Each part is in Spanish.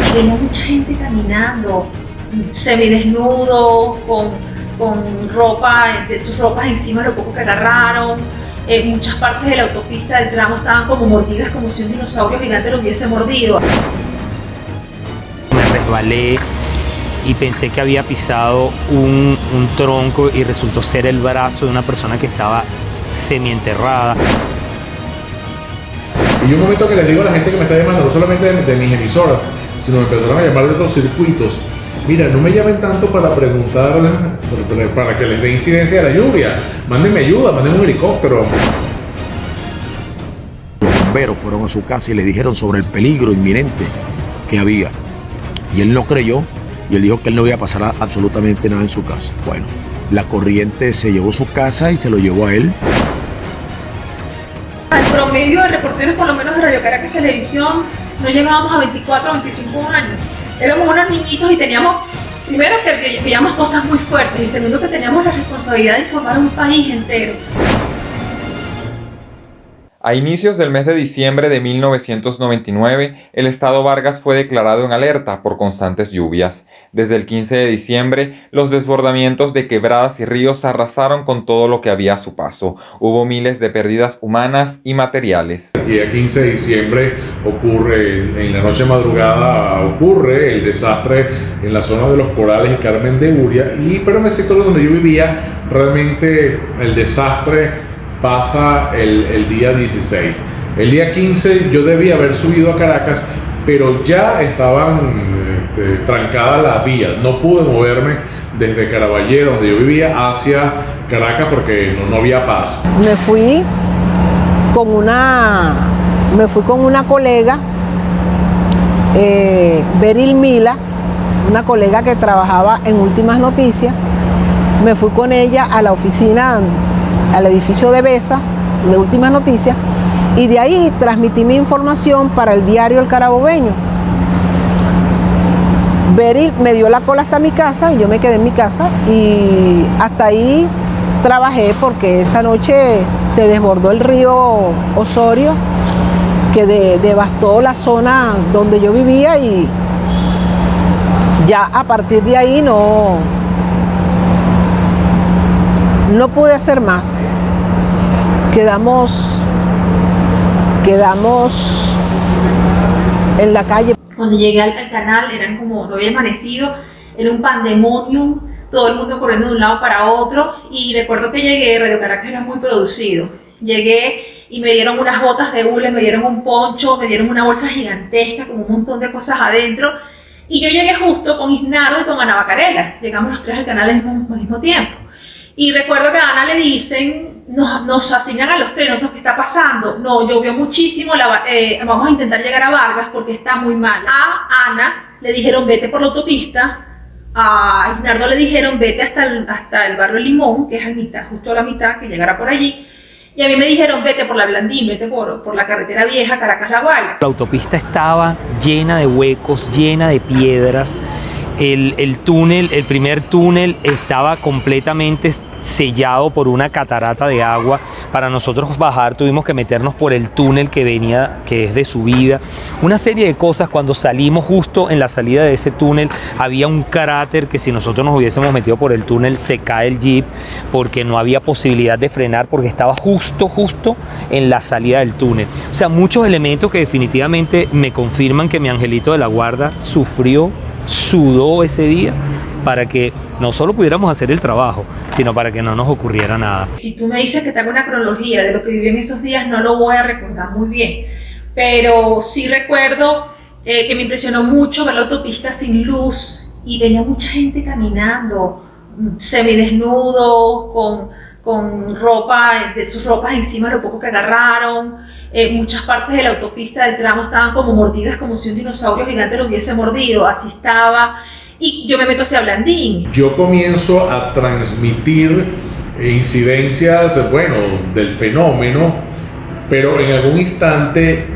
y venía mucha gente caminando, semidesnudos, con ropa, de sus ropas encima de lo poco que agarraron. Muchas partes de la autopista del tramo estaban como mordidas, como si un dinosaurio gigante lo hubiese mordido. Me resbalé y pensé que había pisado un tronco y resultó ser el brazo de una persona que estaba semienterrada. Y un momento que les digo a la gente que me está llamando, no solamente de mis emisoras, sino me empezaron a llamar de otros circuitos. Mira, no me llamen tanto para preguntar, para que les dé incidencia de la lluvia. Mándenme ayuda, mándenme un helicóptero. Los bomberos fueron a su casa y le dijeron sobre el peligro inminente que había. Y él no creyó y él dijo que él no iba a pasar absolutamente nada en su casa. Bueno, la corriente se llevó su casa y se lo llevó a él. Al promedio de reporteros, por lo menos de Radio Caracas Televisión, no llegábamos a 24 o 25 años. Éramos unos niñitos y teníamos, primero que veíamos cosas muy fuertes y segundo que teníamos la responsabilidad de informar a un país entero. A inicios del mes de diciembre de 1999, el estado Vargas fue declarado en alerta por constantes lluvias. Desde el 15 de diciembre, los desbordamientos de quebradas y ríos arrasaron con todo lo que había a su paso. Hubo miles de pérdidas humanas y materiales. Y el 15 de diciembre ocurre, en la noche madrugada ocurre el desastre en la zona de Los Corales y Carmen de Uria, pero en el sector donde yo vivía, realmente el desastre pasa el día 16. El día 15 yo debía haber subido a Caracas, pero ya estaban trancadas las vías. No pude moverme desde Caraballero, donde yo vivía, hacia Caracas porque no había paso. Me fui con una colega, Beryl Mila, una colega que trabajaba en Últimas Noticias. Me fui con ella a la oficina, al edificio de Besa, de Últimas Noticias, y de ahí transmití mi información para el diario El Carabobeño. Beryl me dio la cola hasta mi casa y yo me quedé en mi casa y hasta ahí trabajé porque esa noche se desbordó el río Osorio que devastó la zona donde yo vivía y ya a partir de ahí no pude hacer más. Quedamos en la calle. Cuando llegué al canal, no había amanecido, era un pandemonium, todo el mundo corriendo de un lado para otro, y recuerdo que llegué, Radio Caracas era muy producido. Llegué y me dieron unas botas de hule, me dieron un poncho, me dieron una bolsa gigantesca con un montón de cosas adentro, y yo llegué justo con Isnardo y con Ana Bacarela. Llegamos los tres al canal al mismo tiempo. Y recuerdo que a Ana le dicen, nos asignan a los tres, ¿qué está pasando? No, llovió muchísimo, vamos a intentar llegar a Vargas porque está muy mal. A Ana le dijeron, vete por la autopista. A Isnardo le dijeron, vete hasta el barrio Limón, que es justo a la mitad, que llegará por allí. Y a mí me dijeron, vete por la Blandín, vete por la carretera vieja, Caracas-La Guaira. La autopista estaba llena de huecos, llena de piedras. El túnel, el primer túnel estaba completamente sellado por una catarata de agua. Para nosotros bajar tuvimos que meternos por el túnel que es de subida. Una serie de cosas. Cuando salimos, justo en la salida de ese túnel había un cráter que si nosotros nos hubiésemos metido por el túnel se cae el jeep porque no había posibilidad de frenar porque estaba justo en la salida del túnel. O sea, muchos elementos que definitivamente me confirman que mi angelito de la guarda sudó ese día para que no solo pudiéramos hacer el trabajo, sino para que no nos ocurriera nada. Si tú me dices que te hago una cronología de lo que viví en esos días, no lo voy a recordar muy bien, pero sí recuerdo que me impresionó mucho ver la autopista sin luz y venía mucha gente caminando, semidesnudos, con ropa, de sus ropas encima de lo poco que agarraron. Muchas partes de la autopista del tramo estaban como mordidas, como si un dinosaurio gigante lo hubiese mordido, así estaba. Y yo me meto hacia Blandín. Yo comienzo a transmitir incidencias, del fenómeno, pero en algún instante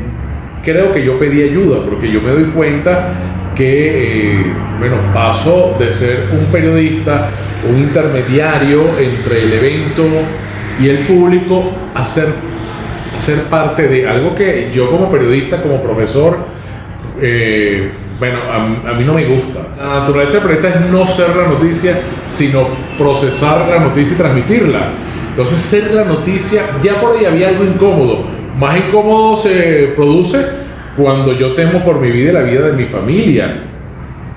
creo que yo pedí ayuda, porque yo me doy cuenta que, paso de ser un periodista, un intermediario entre el evento y el público, a ser parte de algo que yo como periodista, como profesor, bueno, a mí no me gusta. La naturaleza del periodista es no ser la noticia, sino procesar la noticia y transmitirla. Entonces, ser la noticia, ya por ahí había algo incómodo. Más incómodo se produce cuando yo temo por mi vida y la vida de mi familia.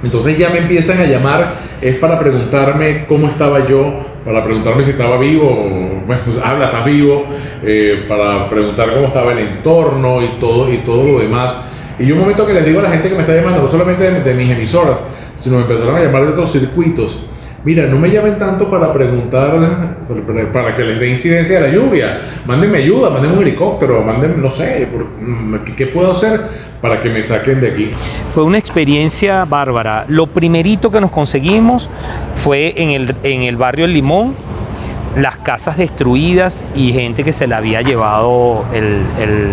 Entonces ya me empiezan a llamar, es para preguntarme cómo estaba yo, para preguntarme si estaba vivo, bueno, pues, habla, estás vivo, para preguntar cómo estaba el entorno y todo lo demás. Y un momento que les digo a la gente que me está llamando, no solamente de mis emisoras, sino me empezaron a llamar de otros circuitos. Mira, no me llamen tanto para preguntar, para que les dé incidencia de la lluvia. Mándenme ayuda, mándenme un helicóptero, mándenme, no sé, ¿qué puedo hacer para que me saquen de aquí? Fue una experiencia bárbara. Lo primerito que nos conseguimos fue en el barrio El Limón, las casas destruidas y gente que se la había llevado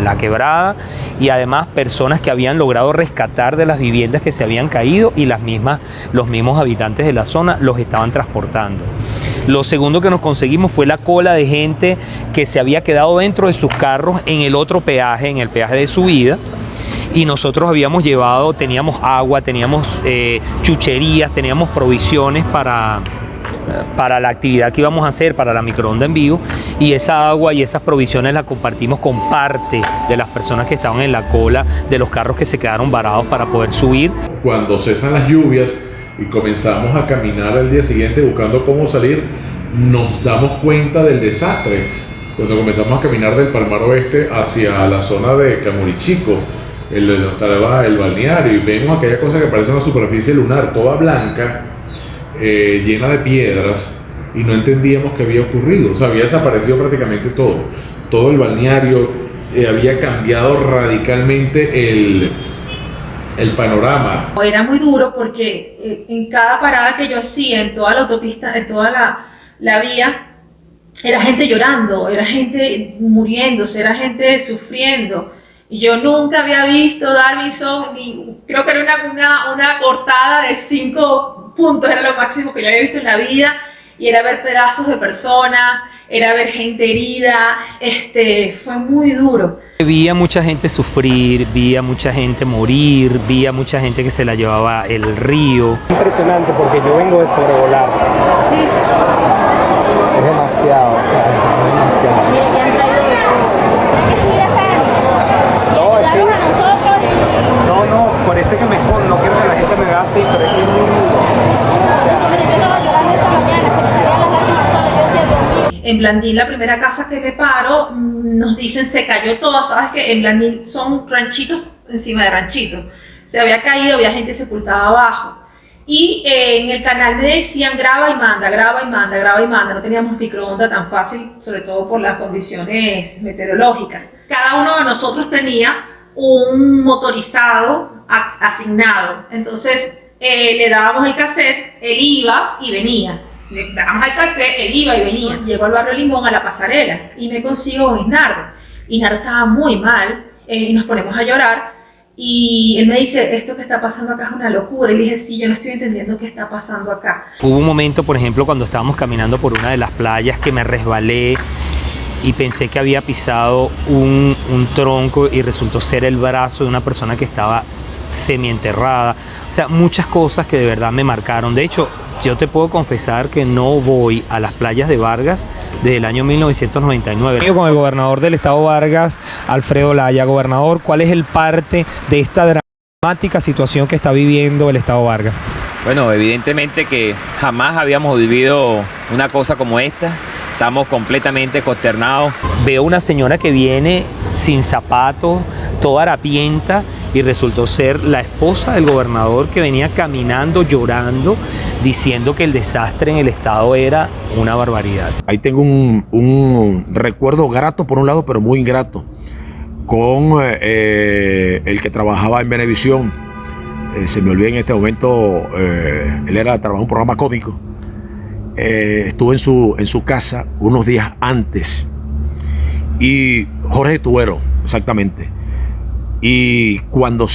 la quebrada, y además personas que habían logrado rescatar de las viviendas que se habían caído, y los mismos habitantes de la zona los estaban transportando. Lo segundo que nos conseguimos fue la cola de gente que se había quedado dentro de sus carros en el otro peaje, en el peaje de subida. Y nosotros habíamos llevado, teníamos agua, teníamos chucherías, teníamos provisiones para la actividad que íbamos a hacer, para la microonda en vivo, y esa agua y esas provisiones las compartimos con parte de las personas que estaban en la cola de los carros que se quedaron varados para poder subir. Cuando cesan las lluvias y comenzamos a caminar al día siguiente buscando cómo salir, nos damos cuenta del desastre. Cuando comenzamos a caminar del Palmar Oeste hacia la zona de Camurichico, donde estaba el balneario, y vemos aquella cosa que parece una superficie lunar, toda blanca, llena de piedras, y no entendíamos qué había ocurrido. O sea, había desaparecido prácticamente todo el balneario, había cambiado radicalmente el panorama. Era muy duro porque en cada parada que yo hacía, en toda la autopista, en toda la vía, era gente llorando, era gente muriéndose, era gente sufriendo. Y yo nunca había visto Darvinson, ni creo que era una cortada de 5 puntos, era lo máximo que yo había visto en la vida, y era ver pedazos de personas, era ver gente herida, fue muy duro. Vi a mucha gente sufrir, vi a mucha gente morir, vi a mucha gente que se la llevaba el río. Impresionante, porque yo vengo de sobrevolar. Sí. Es demasiado, o sea, es demasiado. No, parece que me escondo, no quiero que la gente me vea así, pero es que es muy duro. En Blandín, la primera casa que me paro, nos dicen se cayó todo. Sabes que en Blandín son ranchitos encima de ranchitos. Se había caído, había gente sepultada abajo. Y en el canal me decían graba y manda, graba y manda, graba y manda. No teníamos microondas tan fácil, sobre todo por las condiciones meteorológicas. Cada uno de nosotros tenía un motorizado asignado. Entonces le dábamos el cassette, él iba y venía. Le dábamos el cassette, él iba y venía. Llegó al barrio Limón, a la pasarela, y me consigo con Isnardo. Isnardo estaba muy mal, y nos ponemos a llorar. Y él me dice, esto que está pasando acá es una locura. Y le dije, sí, yo no estoy entendiendo qué está pasando acá. Hubo un momento, por ejemplo, cuando estábamos caminando por una de las playas, que me resbalé y pensé que había pisado un tronco, y resultó ser el brazo de una persona que estaba semienterrada. O sea, muchas cosas que de verdad me marcaron. De hecho, yo te puedo confesar que no voy a las playas de Vargas desde el año 1999. Con el gobernador del estado Vargas, Alfredo Laya. Gobernador, ¿cuál es el parte de esta dramática situación que está viviendo el estado Vargas? Bueno, evidentemente que jamás habíamos vivido una cosa como esta. Estamos completamente consternados. Veo una señora que viene sin zapatos, toda harapienta, y resultó ser la esposa del gobernador, que venía caminando, llorando, diciendo que el desastre en el estado era una barbaridad. Ahí tengo un recuerdo grato por un lado, pero muy ingrato, con el que trabajaba en Venevisión. Se me olvida en este momento, él trabajaba en un programa cómico. Estuve en su casa unos días antes, y Jorge Tuero, exactamente. Y cuando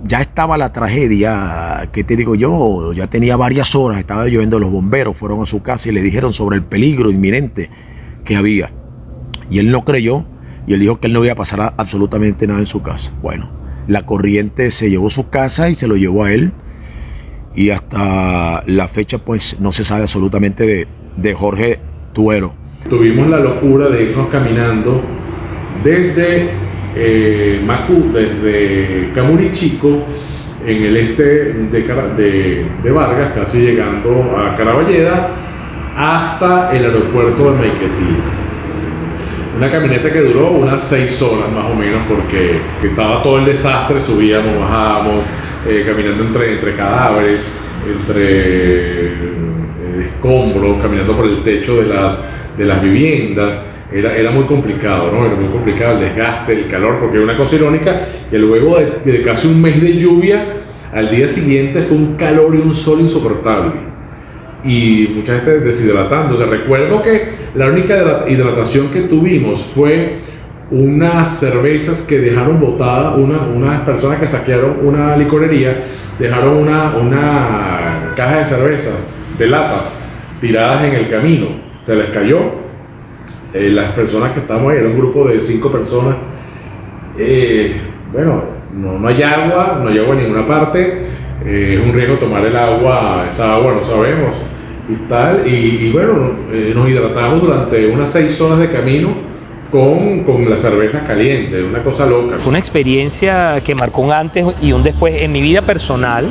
ya estaba la tragedia, ¿qué te digo yo? Ya tenía varias horas, estaba lloviendo, los bomberos fueron a su casa y le dijeron sobre el peligro inminente que había. Y él no creyó, y él dijo que él no iba a pasar absolutamente nada en su casa. Bueno, La corriente se llevó su casa y se lo llevó a él. Y hasta la fecha pues no se sabe absolutamente de Jorge Tuero. Tuvimos la locura de irnos caminando desde Macú, desde Camurichico, en el este de Vargas, casi llegando a Caraballeda, hasta el aeropuerto de Maiquetía. Una caminata que duró unas 6 horas más o menos, porque estaba todo el desastre, subíamos, bajábamos, caminando entre cadáveres, entre escombros, caminando por el techo de las viviendas. Era muy complicado, ¿no? Era muy complicado el desgaste, el calor, porque una cosa irónica, que luego de casi un mes de lluvia, al día siguiente fue un calor y un sol insoportable. Y mucha gente deshidratándose. Recuerdo que la única hidratación que tuvimos fue unas cervezas que dejaron botada, unas personas que saquearon una licorería, dejaron una caja de cervezas, de latas, tiradas en el camino. Se les cayó. Las personas que estábamos ahí, era un grupo de 5 personas. Bueno, no hay agua en ninguna parte. Es un riesgo tomar el agua, esa agua no sabemos y tal. Y bueno, nos hidratamos durante unas 6 horas de camino con las cervezas calientes, una cosa loca. Fue una experiencia que marcó un antes y un después en mi vida personal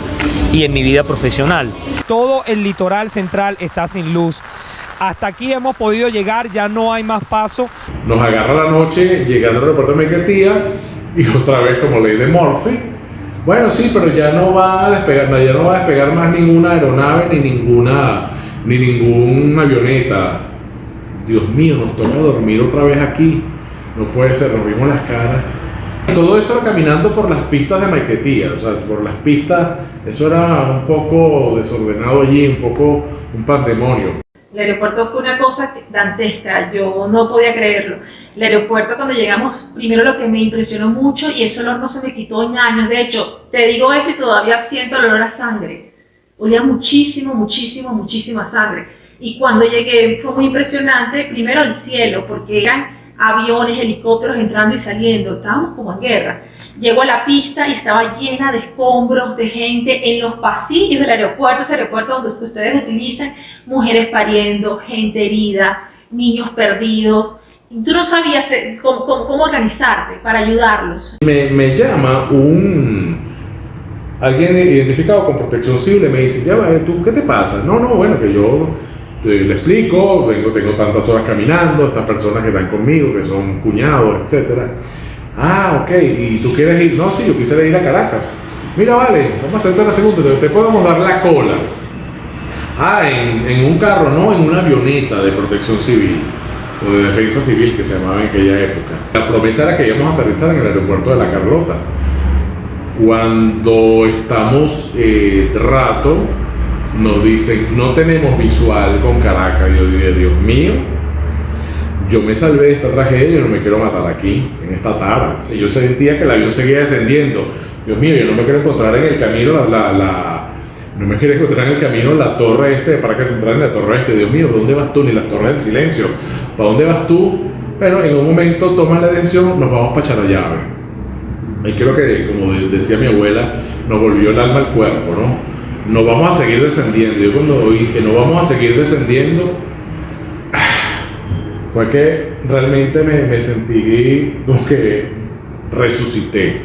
y en mi vida profesional. Todo el litoral central está sin luz. Hasta aquí hemos podido llegar, ya no hay más paso. Nos agarra la noche llegando al aeropuerto de Maiquetía y otra vez como ley de Murphy. Bueno, sí, pero ya no va a despegar más ninguna aeronave ni ninguna avioneta. Dios mío, nos toca dormir otra vez aquí. No puede ser, nos vimos las caras. Todo eso era caminando por las pistas de Maiquetía, o sea, por las pistas, eso era un poco desordenado allí, un pandemonio. El aeropuerto fue una cosa dantesca, yo no podía creerlo. El aeropuerto, cuando llegamos, primero lo que me impresionó mucho, y ese olor no se me quitó en años, de hecho, te digo esto y todavía siento el olor a sangre. Olía muchísimo a sangre. Y cuando llegué fue muy impresionante, primero el cielo, porque eran aviones, helicópteros entrando y saliendo, estábamos como en guerra. Llego a la pista y estaba llena de escombros, de gente en los pasillos del aeropuerto, ese aeropuerto donde ustedes utilizan, mujeres pariendo, gente herida, niños perdidos. Y tú no sabías cómo organizarte para ayudarlos. Me llama alguien identificado con Protección Civil y me dice, ya, ¿tú qué te pasa? No, bueno, que yo le explico, tengo tantas horas caminando, estas personas que están conmigo, que son cuñados, etcétera. Ah, ok, ¿y tú quieres ir? No, sí, yo quisiera ir a Caracas. Mira, vale, vamos a hacerte la segunda, te podemos dar la cola. En un carro, no, en una avioneta de Protección Civil o de Defensa Civil que se llamaba en aquella época. La promesa era que íbamos a aterrizar en el aeropuerto de La Carlota. Cuando estamos rato, nos dicen, no tenemos visual con Caracas. Yo diría, Dios mío, yo me salvé de esta tragedia, yo no me quiero matar aquí, en esta tara. Y yo sentía que el avión seguía descendiendo. Dios mío, yo no me quiero encontrar en el camino no me quiero encontrar en el camino la torre de Parque Central, en la torre Dios mío, ¿dónde vas tú? Ni las torres del silencio. ¿Para dónde vas tú? Bueno, en un momento toman la decisión, nos vamos para Charallave. Y creo que, como decía mi abuela, nos volvió el alma al cuerpo, ¿no? No vamos a seguir descendiendo. Yo cuando oí que no vamos a seguir descendiendo, fue que realmente me sentí como que resucité.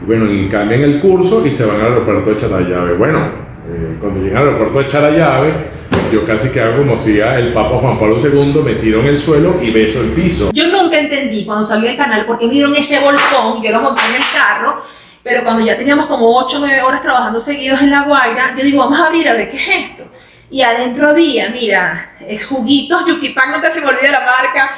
Bueno, y cambian el curso y se van al aeropuerto de Charallave. Bueno, cuando llegan al aeropuerto de Charallave, yo casi que hago como si el Papa Juan Pablo II me tiro en el suelo y beso el piso. Yo nunca entendí cuando salí del canal por qué me dieron ese bolsón, yo lo monté en el carro, pero cuando ya teníamos como 8 o 9 horas trabajando seguidos en La Guaira, yo digo, vamos a abrir a ver qué es esto. Y adentro había, mira, juguitos, Yuquipac, nunca se me olvida la marca,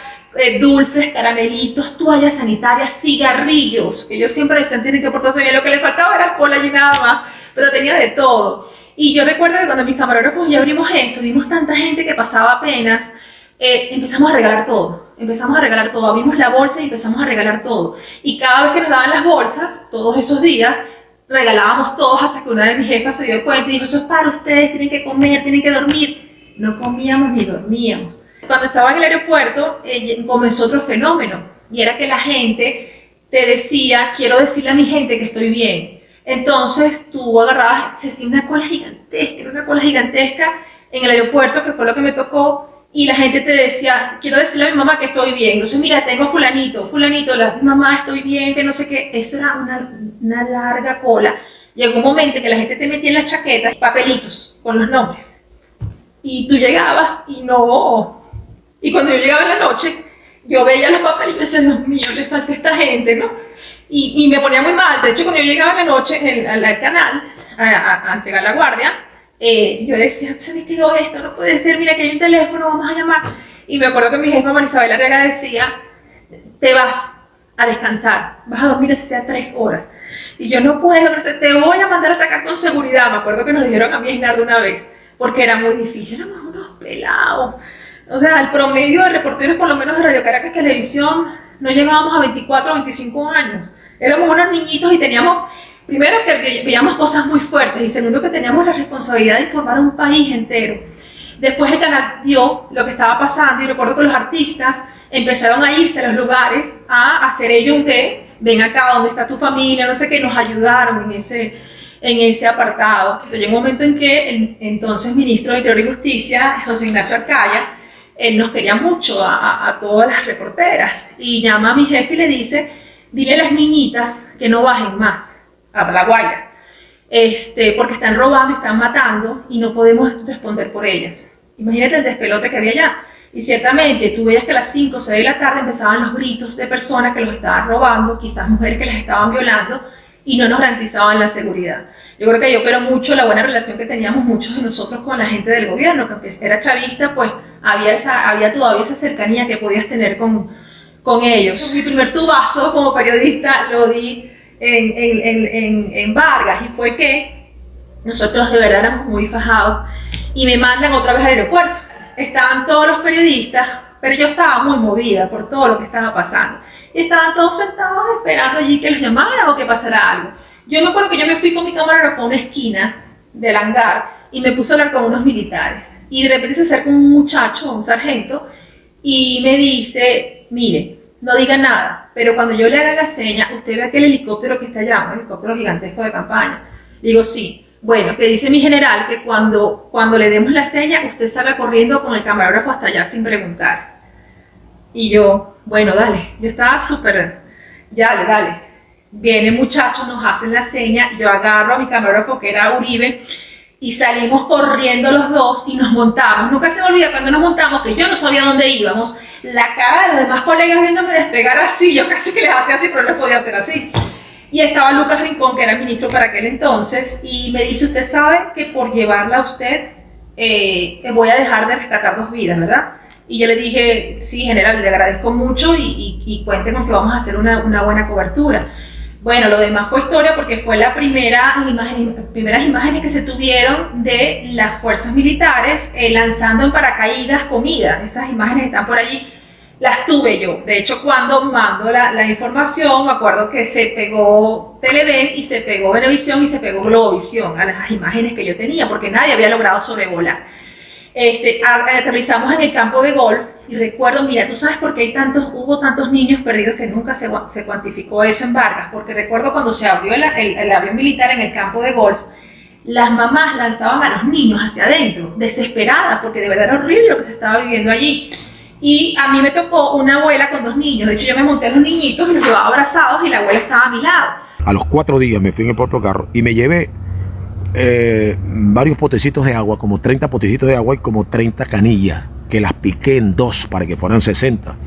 dulces, caramelitos, toallas sanitarias, cigarrillos, que yo siempre decía, tienen que portarse bien, lo que le faltaba era alcohol allí nada más, pero tenía de todo. Y yo recuerdo que cuando mis camarógrafos ya abrimos eso, vimos tanta gente que pasaba apenas, empezamos a regalar todo, abrimos la bolsa y empezamos a regalar todo. Y cada vez que nos daban las bolsas, todos esos días, regalábamos todos hasta que una de mis jefas se dio cuenta y dijo, eso es para ustedes, tienen que comer, tienen que dormir. No comíamos ni dormíamos. Cuando estaba en el aeropuerto comenzó otro fenómeno y era que la gente te decía, quiero decirle a mi gente que estoy bien. Entonces tú agarrabas, se hacía una cola gigantesca, era una cola gigantesca en el aeropuerto, que fue lo que me tocó, y la gente te decía, quiero decirle a mi mamá que estoy bien. Entonces, mira, tengo fulanito, mamá, estoy bien, que no sé qué. Eso era una larga cola. Llegó un momento que la gente te metía en las chaquetas papelitos con los nombres. Y tú llegabas y no... Y cuando yo llegaba en la noche, yo veía los papelitos y decía, Dios mío, le falta a esta gente, ¿no? Y me ponía muy mal. De hecho, cuando yo llegaba en la noche al canal a entregar la guardia, yo decía, se me quedó esto, no puede ser, mira que hay un teléfono, vamos a llamar. Y me acuerdo que mi jefa Marisabel Arriaga decía, te vas a descansar, vas a dormir así sea 3 horas. Y yo no puedo, te voy a mandar a sacar con seguridad. Me acuerdo que nos dijeron a mí y a Isnardo una vez, porque era muy difícil, éramos unos pelados. O sea, el promedio de reporteros, por lo menos de Radio Caracas Televisión, no llegábamos a 24 o 25 años. Éramos unos niñitos y teníamos, primero que veíamos cosas muy fuertes y segundo que teníamos la responsabilidad de informar a un país entero. Después el canal vio lo que estaba pasando y recuerdo que los artistas empezaron a irse a los lugares a hacer ellos de, ven acá, ¿dónde está tu familia? No sé qué, nos ayudaron en ese apartado. Llegó un momento en que el entonces ministro de Interior y Justicia, José Ignacio Arcaya, él nos quería mucho a todas las reporteras y llama a mi jefe y le dice, dile a las niñitas que no bajen más a La Guaira, porque están robando y están matando y no podemos responder por ellas. Imagínate el despelote que había allá. Y ciertamente tú veías que a las 5 o 6 de la tarde empezaban los gritos de personas que los estaban robando, quizás mujeres que las estaban violando y no nos garantizaban la seguridad. Yo creo que yo pero mucho la buena relación que teníamos muchos de nosotros con la gente del gobierno, que aunque era chavista, pues había todavía esa cercanía que podías tener con ellos. Mi primer tubazo como periodista lo di en Vargas y fue que nosotros de verdad éramos muy fajados y me mandan otra vez al aeropuerto. Estaban todos los periodistas, pero yo estaba muy movida por todo lo que estaba pasando. Y estaban todos sentados esperando allí que los llamaran o que pasara algo. Yo me acuerdo que yo me fui con mi camarógrafo a una esquina del hangar y me puse a hablar con unos militares. Y de repente se acerca un muchacho, un sargento, y me dice, mire, no diga nada, pero cuando yo le haga la seña, usted ve aquel helicóptero que está allá, un helicóptero gigantesco de campaña. Digo, sí. Bueno, que dice mi general que cuando le demos la seña, usted salga corriendo con el camarógrafo hasta allá sin preguntar. Y yo, bueno, dale. Yo estaba súper, dale. Viene muchachos, nos hacen la seña, yo agarro a mi camarógrafo que era Uribe y salimos corriendo los dos y nos montamos. Nunca se me olvida cuando nos montamos que yo no sabía dónde íbamos. La cara de los demás colegas viéndome despegar así, yo casi que les hacía así, pero no les podía hacer así. Y estaba Lucas Rincón, que era ministro para aquel entonces, y me dice, usted sabe que por llevarla a usted voy a dejar de rescatar 2 vidas, ¿verdad? Y yo le dije, sí, general, le agradezco mucho y cuente con que vamos a hacer una buena cobertura. Bueno, lo demás fue historia porque fue la primeras imágenes que se tuvieron de las fuerzas militares lanzando en paracaídas comida. Esas imágenes están por allí. Las tuve yo. De hecho, cuando mando la información, me acuerdo que se pegó Televen y se pegó Venevisión y se pegó Globovisión a las imágenes que yo tenía, porque nadie había logrado sobrevolar. Aterrizamos en el campo de golf y recuerdo, mira, ¿tú sabes por qué hubo tantos niños perdidos que nunca se cuantificó eso en Vargas? Porque recuerdo cuando se abrió el avión militar en el campo de golf, las mamás lanzaban a los niños hacia adentro, desesperadas, porque de verdad era horrible lo que se estaba viviendo allí. Y a mí me tocó una abuela con 2 niños. De hecho, yo me monté a los niñitos y los llevaba abrazados y la abuela estaba a mi lado. A los 4 días me fui en el propio carro y me llevé varios potecitos de agua, como 30 potecitos de agua y como 30 canillas, que las piqué en 2 para que fueran 60.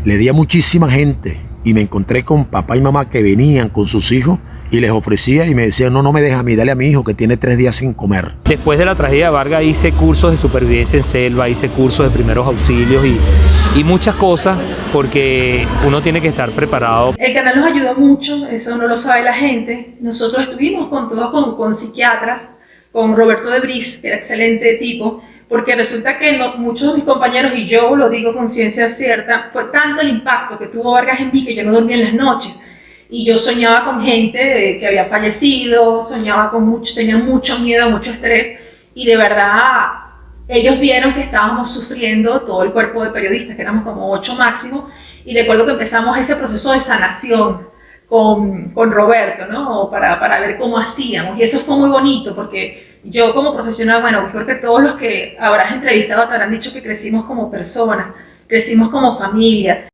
Le di a muchísima gente y me encontré con papá y mamá que venían con sus hijos y les ofrecía y me decían, no me dejes a mí, dale a mi hijo que tiene 3 días sin comer. Después de la tragedia de Vargas hice cursos de supervivencia en selva, hice cursos de primeros auxilios y muchas cosas porque uno tiene que estar preparado. El canal nos ayudó mucho, eso no lo sabe la gente. Nosotros estuvimos con psiquiatras, con Roberto de Bris, que era excelente tipo, porque resulta que muchos de mis compañeros, y yo lo digo con ciencia cierta, fue tanto el impacto que tuvo Vargas en mí que yo no dormía en las noches. Y yo soñaba con gente que había fallecido, tenía mucho miedo, mucho estrés, y de verdad ellos vieron que estábamos sufriendo, todo el cuerpo de periodistas, que éramos como 8 máximo, y recuerdo que empezamos ese proceso de sanación con Roberto, ¿no? Para ver cómo hacíamos, y eso fue muy bonito porque yo como profesional, bueno, creo que todos los que habrás entrevistado te habrán dicho que crecimos como personas, crecimos como familia.